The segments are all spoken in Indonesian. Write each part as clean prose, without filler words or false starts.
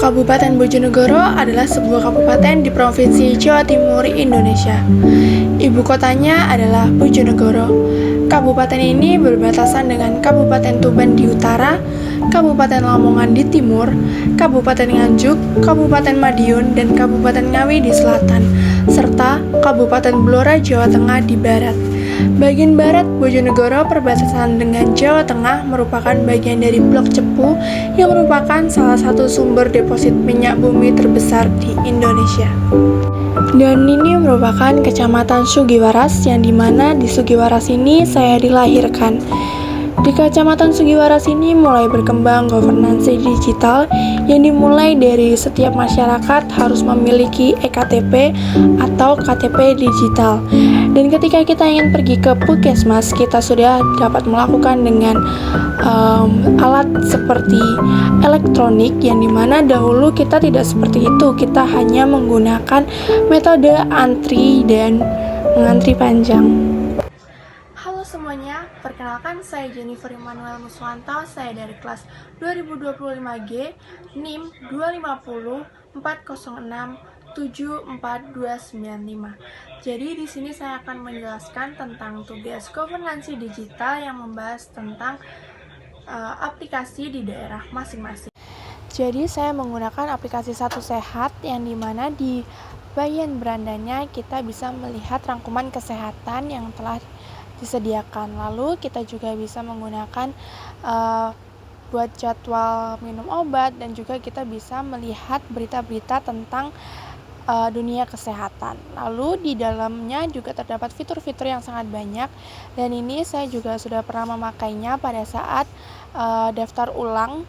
Kabupaten Bojonegoro adalah sebuah kabupaten di Provinsi Jawa Timur, Indonesia. Ibu kotanya adalah Bojonegoro. Kabupaten ini berbatasan dengan Kabupaten Tuban di utara, Kabupaten Lamongan di timur, Kabupaten Nganjuk, Kabupaten Madiun, dan Kabupaten Ngawi di selatan, serta Kabupaten Blora, Jawa Tengah di barat. Bagian barat Bojonegoro perbatasan dengan Jawa Tengah merupakan bagian dari Blok Cepu yang merupakan salah satu sumber deposit minyak bumi terbesar di Indonesia. Dan ini merupakan Kecamatan Sugiwaras yang dimana di Sugiwaras ini saya dilahirkan. Di Kecamatan Sugiwaras ini mulai berkembang governansi digital yang dimulai dari setiap masyarakat harus memiliki eKTP atau KTP digital. Dan ketika kita ingin pergi ke Puskesmas, kita sudah dapat melakukan dengan alat seperti elektronik yang dimana dahulu kita tidak seperti itu, kita hanya menggunakan metode antri dan mengantri panjang. Halo semuanya, perkenalkan saya Jennifer Immanuel Muswanto, saya dari kelas 2025G, NIM 250 406 74295. Jadi di sini saya akan menjelaskan tentang tugas governansi digital yang membahas tentang aplikasi di daerah masing-masing. Jadi saya menggunakan aplikasi Satu Sehat yang dimana di bagian berandanya kita bisa melihat rangkuman kesehatan yang telah disediakan. Lalu kita juga bisa menggunakan buat jadwal minum obat dan juga kita bisa melihat berita-berita tentang dunia kesehatan. Lalu di dalamnya juga terdapat fitur-fitur yang sangat banyak dan ini saya juga sudah pernah memakainya pada saat daftar ulang.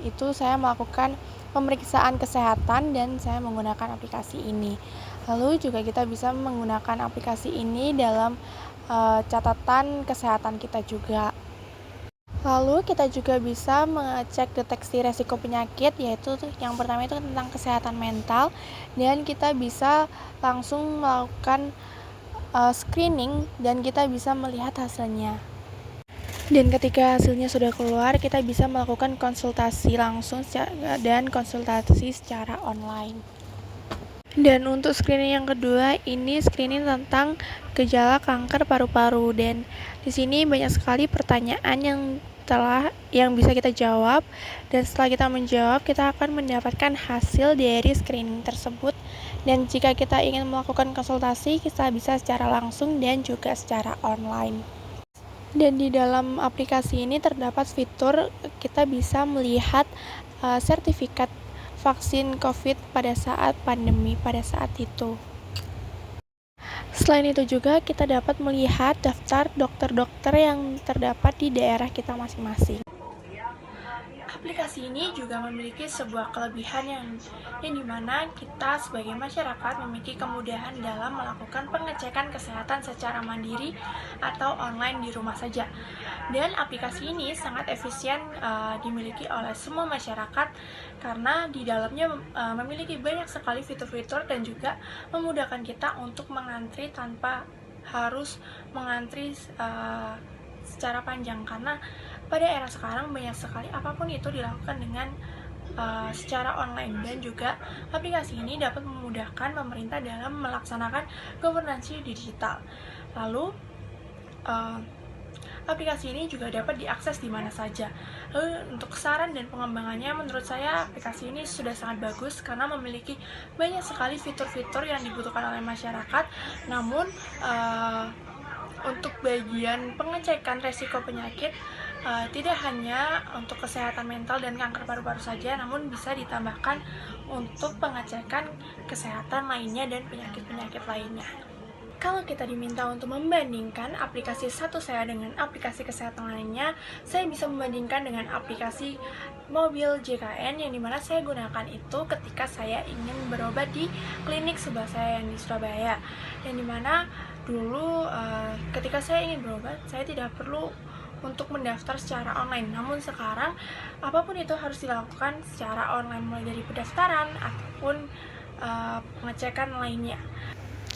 Itu saya melakukan pemeriksaan kesehatan dan saya menggunakan aplikasi ini. Lalu juga kita bisa menggunakan aplikasi ini dalam catatan kesehatan kita juga. Lalu kita juga bisa mengecek deteksi resiko penyakit, yaitu yang pertama itu tentang kesehatan mental, dan kita bisa langsung melakukan screening dan kita bisa melihat hasilnya. Dan ketika hasilnya sudah keluar, kita bisa melakukan konsultasi langsung dan konsultasi secara online. Dan untuk screening yang kedua, ini screening tentang gejala kanker paru-paru, dan di sini banyak sekali pertanyaan yang bisa kita jawab, dan setelah kita menjawab, kita akan mendapatkan hasil dari screening tersebut. Dan jika kita ingin melakukan konsultasi, kita bisa secara langsung dan juga secara online. Dan di dalam aplikasi ini terdapat fitur kita bisa melihat sertifikat vaksin COVID pada saat pandemi pada saat itu. Selain itu juga kita dapat melihat daftar dokter-dokter yang terdapat di daerah kita masing-masing. Aplikasi ini juga memiliki sebuah kelebihan yang dimana kita sebagai masyarakat memiliki kemudahan dalam melakukan pengecekan kesehatan secara mandiri atau online di rumah saja. Dan aplikasi ini sangat efisien dimiliki oleh semua masyarakat karena di dalamnya memiliki banyak sekali fitur-fitur dan juga memudahkan kita untuk mengantri tanpa harus mengantri secara panjang, karena pada era sekarang banyak sekali apapun itu dilakukan dengan secara online, dan juga aplikasi ini dapat memudahkan pemerintah dalam melaksanakan governansi digital. Lalu aplikasi ini juga dapat diakses di mana saja. Lalu untuk saran dan pengembangannya, menurut saya aplikasi ini sudah sangat bagus karena memiliki banyak sekali fitur-fitur yang dibutuhkan oleh masyarakat. Namun untuk bagian pengecekan resiko penyakit tidak hanya untuk kesehatan mental dan kanker paru-paru saja, namun bisa ditambahkan untuk pengecekan kesehatan lainnya dan penyakit-penyakit lainnya. Kalau kita diminta untuk membandingkan aplikasi Satu Sehat dengan aplikasi kesehatan lainnya, saya bisa membandingkan dengan aplikasi mobil JKN yang dimana saya gunakan itu ketika saya ingin berobat di klinik sebelah saya yang di Surabaya. Yang dimana dulu ketika saya ingin berobat, saya tidak perlu untuk mendaftar secara online. Namun sekarang apapun itu harus dilakukan secara online, mulai dari pendaftaran ataupun pengecekan lainnya.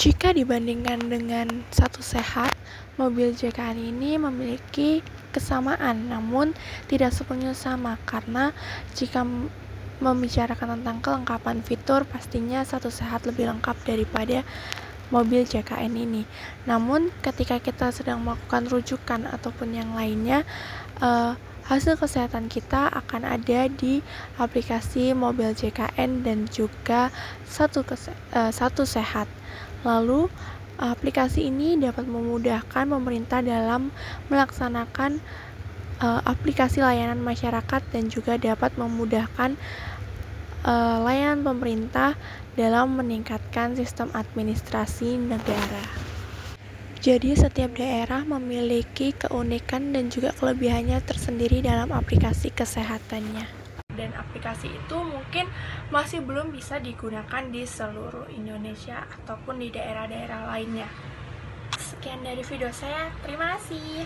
Jika dibandingkan dengan Satu Sehat, mobil JKN ini memiliki kesamaan, namun tidak sepenuhnya sama, karena jika membicarakan tentang kelengkapan fitur, pastinya Satu Sehat lebih lengkap daripada mobil JKN ini. Namun ketika kita sedang melakukan rujukan ataupun yang lainnya, hasil kesehatan kita akan ada di aplikasi mobil JKN dan juga Satu Sehat. Lalu aplikasi ini dapat memudahkan pemerintah dalam melaksanakan aplikasi layanan masyarakat dan juga dapat memudahkan layanan pemerintah dalam meningkatkan sistem administrasi negara. Jadi setiap daerah memiliki keunikan dan juga kelebihannya tersendiri dalam aplikasi kesehatannya. Dan aplikasi itu mungkin masih belum bisa digunakan di seluruh Indonesia ataupun di daerah-daerah lainnya. Sekian dari video saya, terima kasih.